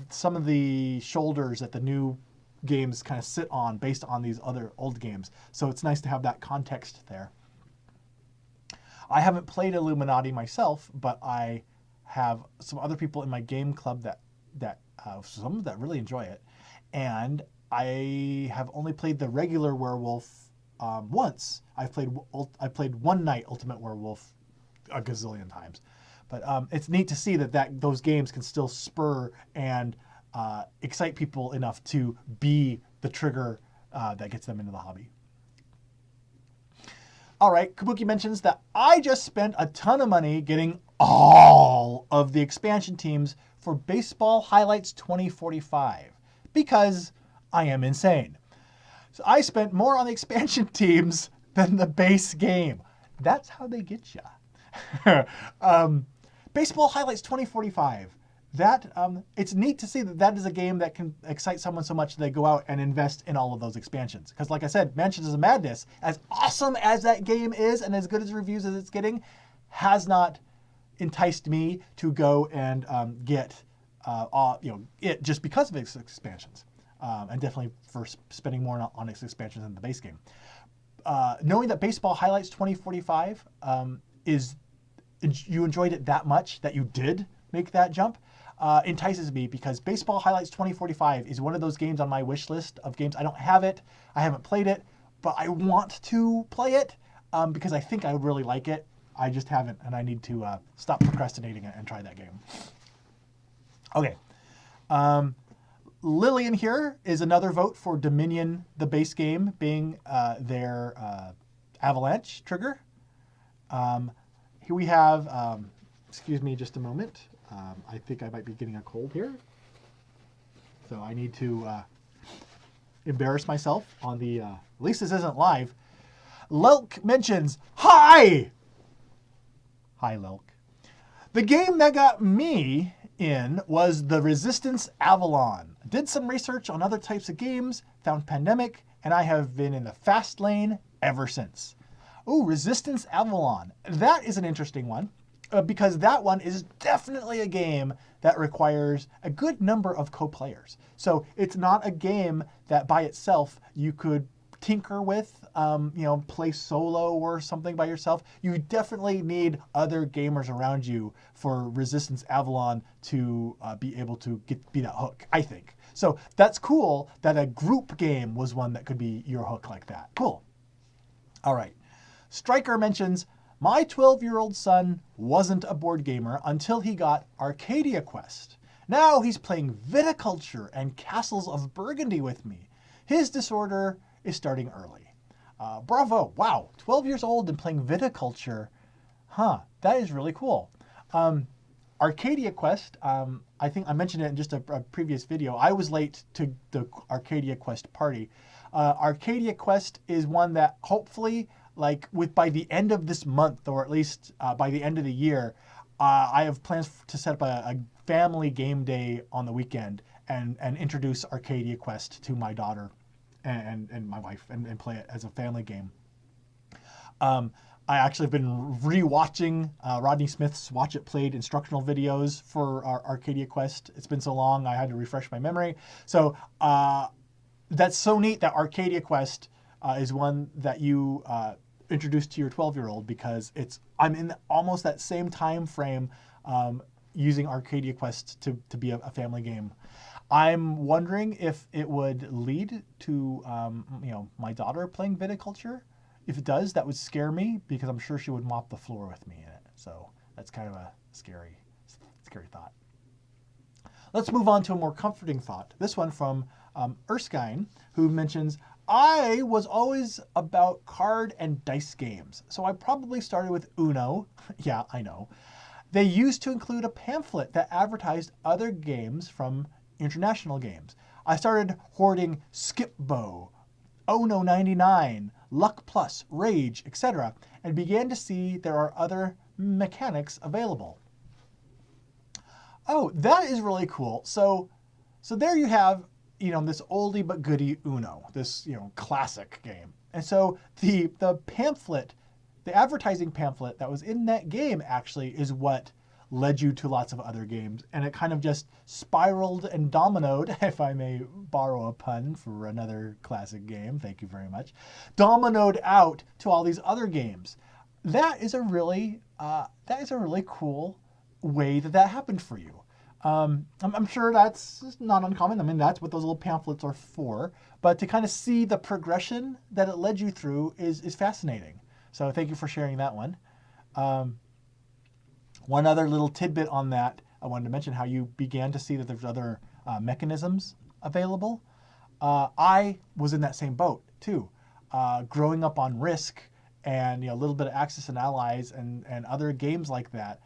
some of the shoulders that the new games kind of sit on based on these other old games. So it's nice to have that context there. I haven't played Illuminati myself, but I have some other people in my game club that some that really enjoy it. And I have only played the regular Werewolf once. I played one night Ultimate Werewolf a gazillion times. But it's neat to see that those games can still spur and excite people enough to be the trigger that gets them into the hobby. All right, Kabuki mentions that I just spent a ton of money getting all of the expansion teams for Baseball Highlights 2045 because I am insane. So I spent more on the expansion teams than the base game. That's how they get you. Baseball Highlights 2045. That it's neat to see that is a game that can excite someone so much that they go out and invest in all of those expansions. Because like I said, Mansions of Madness, as awesome as that game is and as good as reviews as it's getting, has not enticed me to go and get it just because of its expansions. And definitely for spending more on its expansions than the base game. Knowing that Baseball Highlights 2045 you enjoyed it that much that you did make that jump entices me because Baseball Highlights 2045 is one of those games on my wish list of games. I don't have it, I haven't played it, but I want to play it because I think I would really like it. I just haven't, and I need to stop procrastinating and try that game. Okay. Lillian here is another vote for Dominion, the base game, being their Avalanche trigger. Here we have, excuse me just a moment. I think I might be getting a cold here. So I need to embarrass myself on the, at least this isn't live. Lelk mentions, hi! Hi, Lelk. The game that got me in was the Resistance Avalon. Did some research on other types of games, found Pandemic, and I have been in the fast lane ever since. Ooh, Resistance Avalon. That is an interesting one because that one is definitely a game that requires a good number of co-players. So it's not a game that by itself you could tinker with, play solo or something by yourself. You definitely need other gamers around you for Resistance Avalon to be able to be that hook, I think. So that's cool that a group game was one that could be your hook like that. Cool. All right. Stryker mentions, My 12-year-old son wasn't a board gamer until he got Arcadia Quest. Now he's playing Viticulture and Castles of Burgundy with me. His disorder is starting early. Bravo. Wow. 12 years old and playing Viticulture. Huh. That is really cool. Arcadia Quest, I think I mentioned it in just a previous video. I was late to the Arcadia Quest party. Arcadia Quest is one that hopefully, like by the end of this month, or at least by the end of the year, I have plans to set up a family game day on the weekend and introduce Arcadia Quest to my daughter and my wife and play it as a family game. I actually have been re-watching Rodney Smith's Watch It Played instructional videos for our Arcadia Quest. It's been so long, I had to refresh my memory. So that's so neat that Arcadia Quest is one that you introduced to your 12-year-old, because I'm in almost that same time frame using Arcadia Quest to be a family game. I'm wondering if it would lead to my daughter playing Viticulture. If it does, that would scare me, because I'm sure she would mop the floor with me in it. So that's kind of a scary thought. Let's move on to a more comforting thought. This one from Erskine, who mentions, I was always about card and dice games, so I probably started with Uno. Yeah, I know. They used to include a pamphlet that advertised other games from international games. I started hoarding Skip-Bo, Ono 99, Luck Plus, Rage, etc., and began to see there are other mechanics available. Oh, that is really cool. So there you have, this oldie but goodie Uno, this, classic game. And so the pamphlet, the advertising pamphlet that was in that game actually is what led you to lots of other games. And it kind of just spiraled and dominoed, if I may borrow a pun for another classic game, thank you very much, dominoed out to all these other games. That is a really cool way that happened for you. I'm sure that's not uncommon. I mean, that's what those little pamphlets are for. But to kind of see the progression that it led you through is fascinating. So thank you for sharing that one. One other little tidbit on that, I wanted to mention how you began to see that there's other mechanisms available. I was in that same boat too. Growing up on Risk and a little bit of Axis and Allies and other games like that.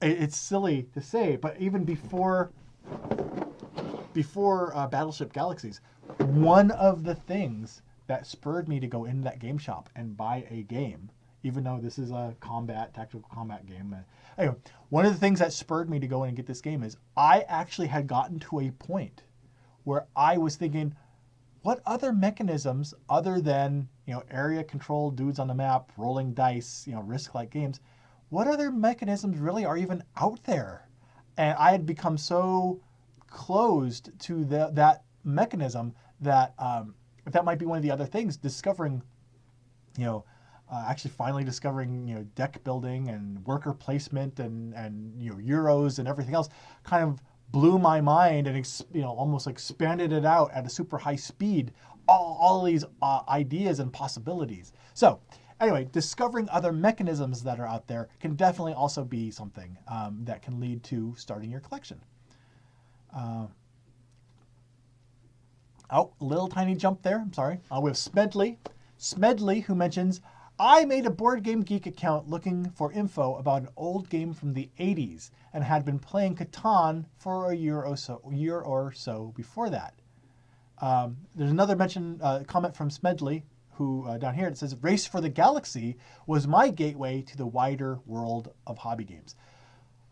It's silly to say, but even before Battleship Galaxies, one of the things that spurred me to go into that game shop and buy a game, even though this is a tactical combat game. Anyway, one of the things that spurred me to go in and get this game is I actually had gotten to a point where I was thinking, what other mechanisms other than, area control, dudes on the map, rolling dice, Risk-like games, what other mechanisms really are even out there? And I had become so closed to that mechanism that that might be one of the other things, discovering, actually finally discovering, deck building and worker placement and euros and everything else kind of blew my mind and, almost expanded it out at a super high speed, all these ideas and possibilities. So anyway, discovering other mechanisms that are out there can definitely also be something that can lead to starting your collection. Oh, a little tiny jump there. I'm sorry. We have Smedley, who mentions, I made a Board Game Geek account looking for info about an old game from the 80s and had been playing Catan for a year or so before that. There's another comment from Smedley, who down here, it says, Race for the Galaxy was my gateway to the wider world of hobby games.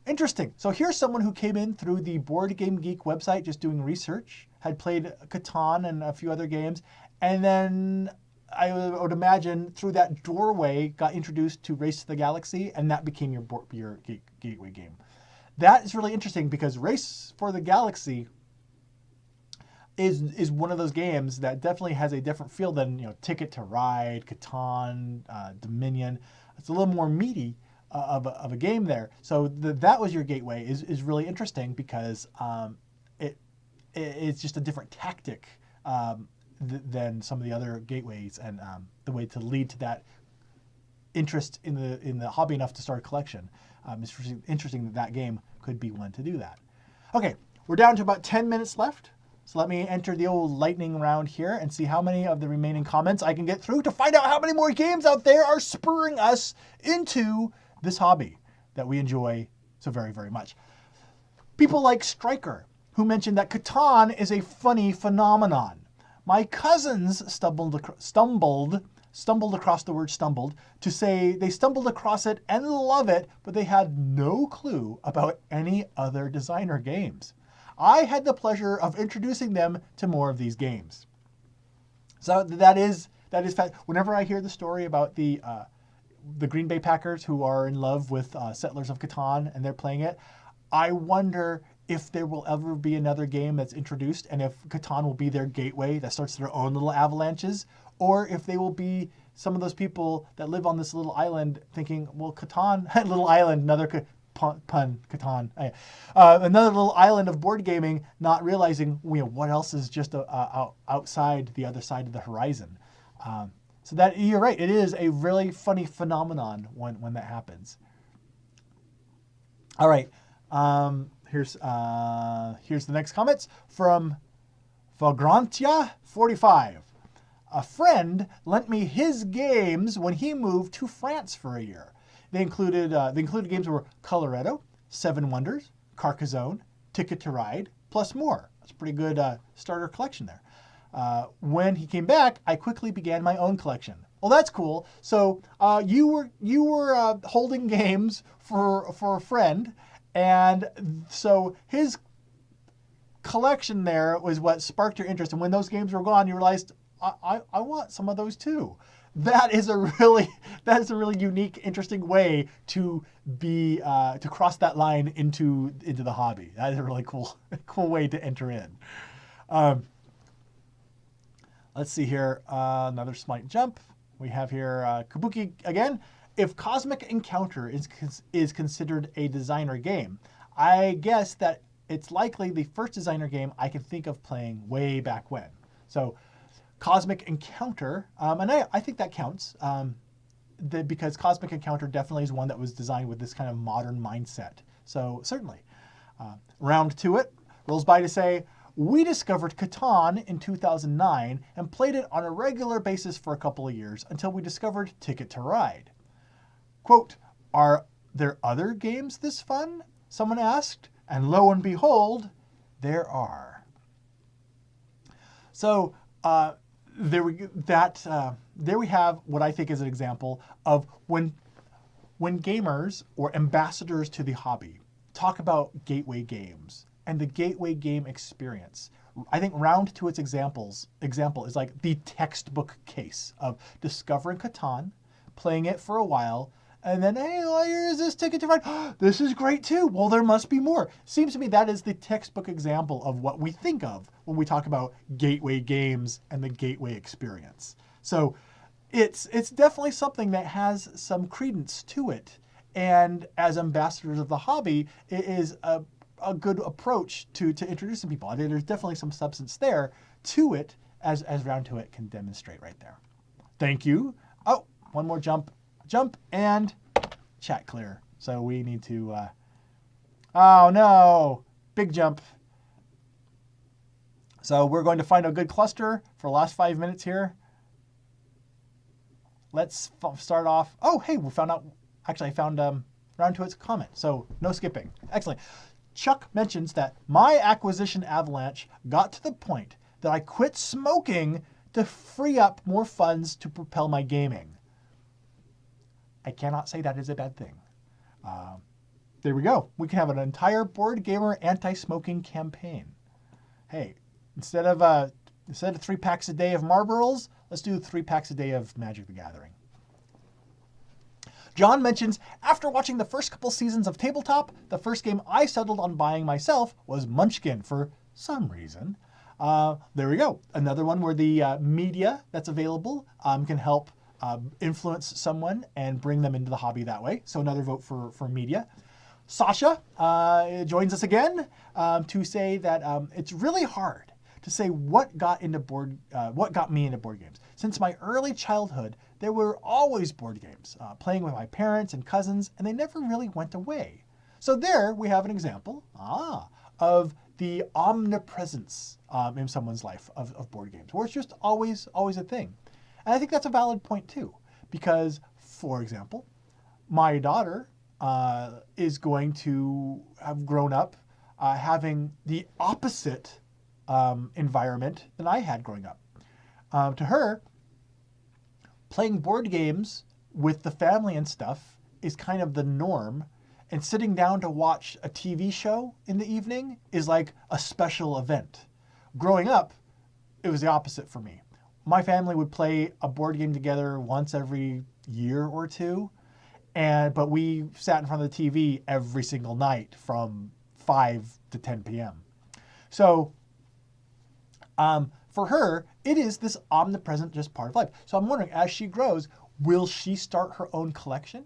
Interesting. So here's someone who came in through the Board Game Geek website just doing research, had played Catan and a few other games, and then I would imagine through that doorway got introduced to Race to the Galaxy, and that became your gateway game. That is really interesting because Race for the Galaxy is one of those games that definitely has a different feel than Ticket to Ride, Catan, Dominion. It's a little more meaty of a game there. So that was your gateway is really interesting because it's just a different tactic than some of the other gateways, and the way to lead to that interest in the hobby enough to start a collection. It's interesting that that game could be one to do that. Okay, we're down to about 10 minutes left. So let me enter the old lightning round here and see how many of the remaining comments I can get through to find out how many more games out there are spurring us into this hobby that we enjoy so very, very much. People like Striker, who mentioned that Catan is a funny phenomenon. My cousins stumbled across the word stumbled to say they stumbled across it and love it, but they had no clue about any other designer games. I had the pleasure of introducing them to more of these games. So that is whenever I hear the story about the Green Bay Packers who are in love with Settlers of Catan and they're playing it, I wonder if there will ever be another game that's introduced and if Catan will be their gateway that starts their own little avalanches, or if they will be some of those people that live on this little island thinking, well, Catan, little island, another pun, Catan, another little island of board gaming, not realizing what else is just outside the other side of the horizon. So that you're right, it is a really funny phenomenon when that happens. All right, here's the next comments from Vagrantia45. A friend lent me his games when he moved to France for a year. They included games that were Coloretto, Seven Wonders, Carcassonne, Ticket to Ride, plus more. That's a pretty good starter collection there. When he came back, I quickly began my own collection. Well, that's cool. So you were holding games for a friend, and so his collection there was what sparked your interest. And when those games were gone, you realized I want some of those too. That is a really unique, interesting way to be to cross that line into the hobby. That is a really cool way to enter in. Let's see here, another slight jump. We have here Kabuki again. If Cosmic Encounter is considered a designer game, I guess that it's likely the first designer game I can think of playing way back when. So Cosmic Encounter, and I think that counts because Cosmic Encounter definitely is one that was designed with this kind of modern mindset. So certainly. Round to it rolls by to say, we discovered Catan in 2009 and played it on a regular basis for a couple of years until we discovered Ticket to Ride. Quote, are there other games this fun? Someone asked, and lo and behold, there are. So there we have what I think is an example of when gamers or ambassadors to the hobby talk about gateway games and the gateway game experience. I think Round to its example is like the textbook case of discovering Catan, playing it for a while, and then, hey, here is this Ticket to Ride. This is great too. Well, there must be more. Seems to me that is the textbook example of what we think of when we talk about gateway games and the gateway experience. So it's definitely something that has some credence to it. And as ambassadors of the hobby, it is a good approach to introducing people. I mean, there's definitely some substance there to it, as Round to It can demonstrate right there. Thank you. Oh, one more jump and chat clear. So we need to, oh no, big jump. So we're going to find a good cluster for the last 5 minutes here. Let's start off. Oh, hey, we found out, actually I found Round to It's comment. So no skipping. Excellent. Chuck mentions that my acquisition Avalanche got to the point that I quit smoking to free up more funds to propel my gaming. I cannot say that is a bad thing. There we go. We can have an entire Board Gamer anti-smoking campaign. Hey, instead of 3 packs a day of Marlboros, let's do 3 packs a day of Magic the Gathering. John mentions, after watching the first couple seasons of Tabletop, the first game I settled on buying myself was Munchkin for some reason. There we go. Another one where the media that's available can help influence someone and bring them into the hobby that way. So another vote for media. Sasha joins us again to say that it's really hard to say what got me into board games. Since my early childhood, there were always board games, playing with my parents and cousins, and they never really went away. So there we have an example of the omnipresence in someone's life of board games, where it's just always a thing. And I think that's a valid point too, because, for example, my daughter is going to have grown up having the opposite environment than I had growing up. To her, playing board games with the family and stuff is kind of the norm, and sitting down to watch a TV show in the evening is like a special event. Growing up, it was the opposite for me. My family would play a board game together once every year or two, but we sat in front of the TV every single night from 5 to 10 p.m. So for her, it is this omnipresent just part of life. So I'm wondering, as she grows, will she start her own collection?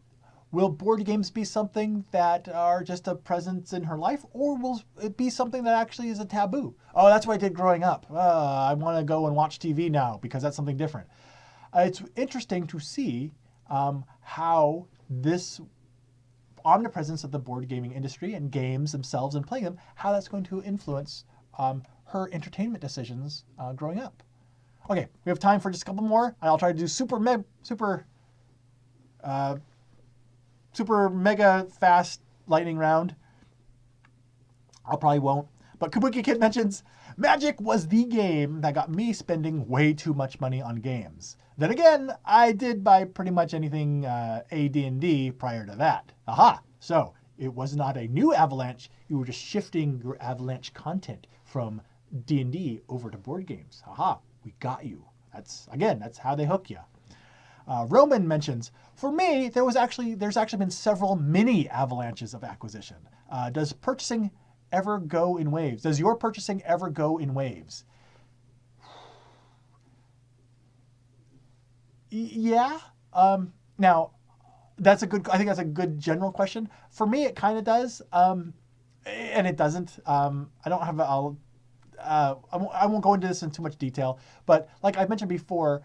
Will board games be something that are just a presence in her life, or will it be something that actually is a taboo? Oh, that's what I did growing up. I want to go and watch TV now because that's something different. It's interesting to see how this omnipresence of the board gaming industry and games themselves and playing them, how that's going to influence her entertainment decisions growing up. Okay, we have time for just a couple more. I'll try to do super mega fast lightning round. I probably won't. But Kabuki Kid mentions, Magic was the game that got me spending way too much money on games. Then again, I did buy pretty much anything AD&D prior to that. Aha! So, it was not a new Avalanche. You were just shifting your Avalanche content from D&D over to board games. Aha! We got you. That's how they hook you. Roman mentions, for me, there's actually been several mini avalanches of acquisition. Does purchasing ever go in waves? Does your purchasing ever go in waves? Yeah. Now, I think that's a good general question. For me, it kind of does, and it doesn't. I don't have. I won't go into this in too much detail, but like I mentioned before,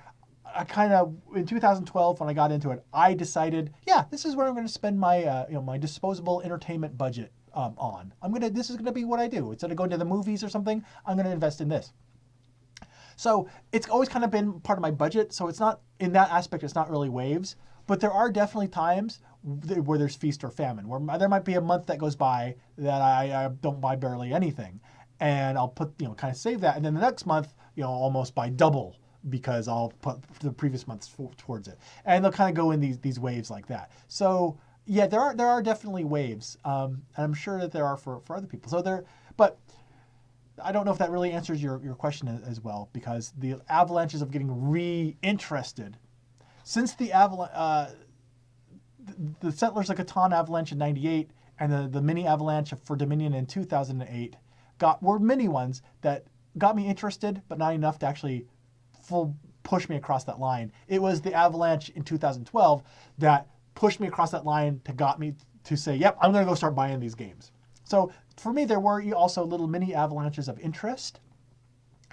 in 2012 when I got into it, I decided, this is where I'm going to spend my my disposable entertainment budget on. This is going to be what I do. Instead of going to the movies or something, I'm going to invest in this. So it's always kind of been part of my budget. So it's not, in that aspect, it's not really waves, but there are definitely times where there's feast or famine, where there might be a month that goes by that I don't buy barely anything, and I'll put, kind of save that, and then the next month, almost buy double, because I'll put the previous months towards it. And they'll kind of go in these waves like that. So yeah, there are definitely waves. And I'm sure that there are for other people. But I don't know if that really answers your question as well, because the avalanches of getting re-interested since the Settlers of Catan avalanche in 98 and the mini avalanche for Dominion in 2008 were mini ones that got me interested, but not enough to actually push me across that line. It was the avalanche in 2012 that pushed me across that line got me to say, yep, I'm going to go start buying these games. So for me, there were also little mini avalanches of interest,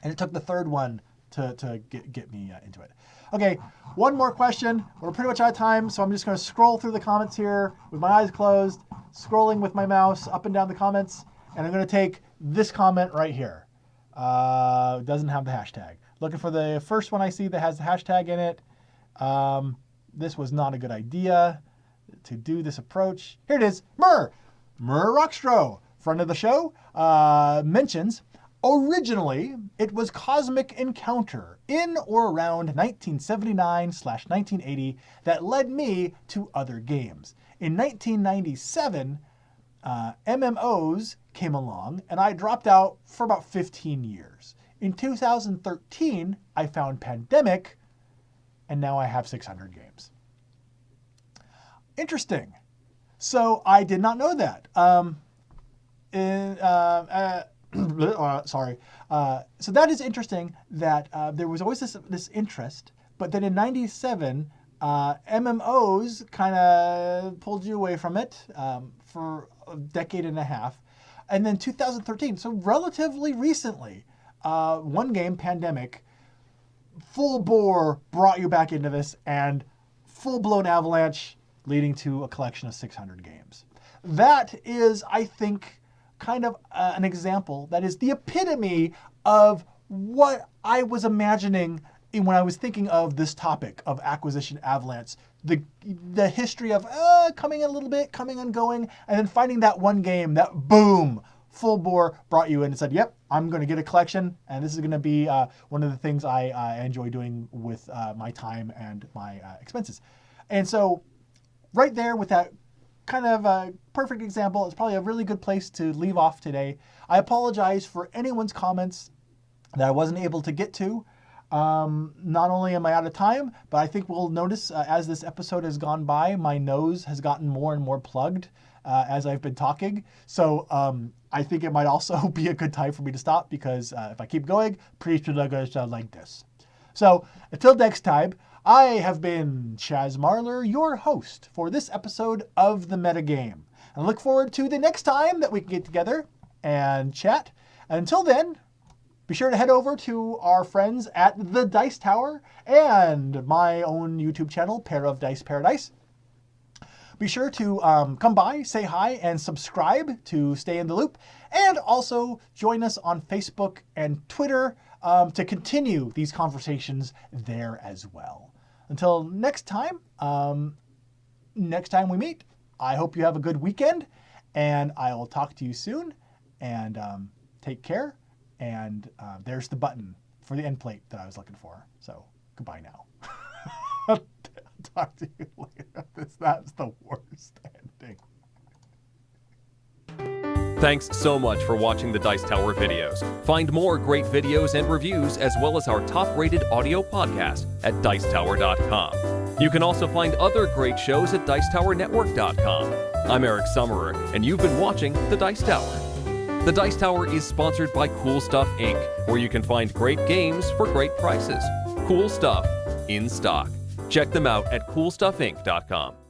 and it took the third one to get me into it. Okay, one more question. We're pretty much out of time, so I'm just going to scroll through the comments here with my eyes closed, scrolling with my mouse up and down the comments, and I'm going to take this comment right here. Doesn't have the hashtag. Looking for the first one I see that has the hashtag in it. This was not a good idea to do this approach. Here it is. Murr Rockstro, friend of the show, mentions, originally it was Cosmic Encounter in or around 1979/1980 that led me to other games. In 1997, MMOs came along, and I dropped out for about 15 years. In 2013, I found Pandemic, and now I have 600 games. Interesting. So I did not know that. So that is interesting that there was always this interest, but then in 97, MMOs kind of pulled you away from it for a decade and a half. And then 2013, so relatively recently, one game, Pandemic, full bore brought you back into this, and full-blown Avalanche leading to a collection of 600 games. That is, I think, kind of an example that is the epitome of what I was imagining when I was thinking of this topic of acquisition Avalanche. The history of coming in a little bit, coming and going, and then finding that one game that, boom, full bore brought you in and said, yep, I'm going to get a collection, and this is going to be one of the things I enjoy doing with my time and my expenses. And so right there with that kind of a perfect example, it's probably a really good place to leave off today. I apologize for anyone's comments that I wasn't able to get to. Not only am I out of time, but I think we'll notice as this episode has gone by, my nose has gotten more and more plugged as I've been talking. So I think it might also be a good time for me to stop, because if I keep going, pretty soon I'm going to sound like this. So until next time, I have been Chaz Marler, your host for this episode of The Metagame. And I look forward to the next time that we can get together and chat. And until then, be sure to head over to our friends at The Dice Tower and my own YouTube channel, Pair of Dice Paradise. Be sure to come by, say hi, and subscribe to stay in the loop. And also join us on Facebook and Twitter to continue these conversations there as well. Until next time we meet, I hope you have a good weekend, and I will talk to you soon. And take care. And there's the button for the end plate that I was looking for. So goodbye now. Talk to you later. That's the worst ending. Thanks so much for watching the Dice Tower videos. Find more great videos and reviews, as well as our top-rated audio podcast at Dicetower.com. You can also find other great shows at Dicetowernetwork.com. I'm Eric Summerer, and you've been watching The Dice Tower. The Dice Tower is sponsored by Cool Stuff Inc., where you can find great games for great prices. Cool stuff in stock. Check them out at CoolStuffInc.com.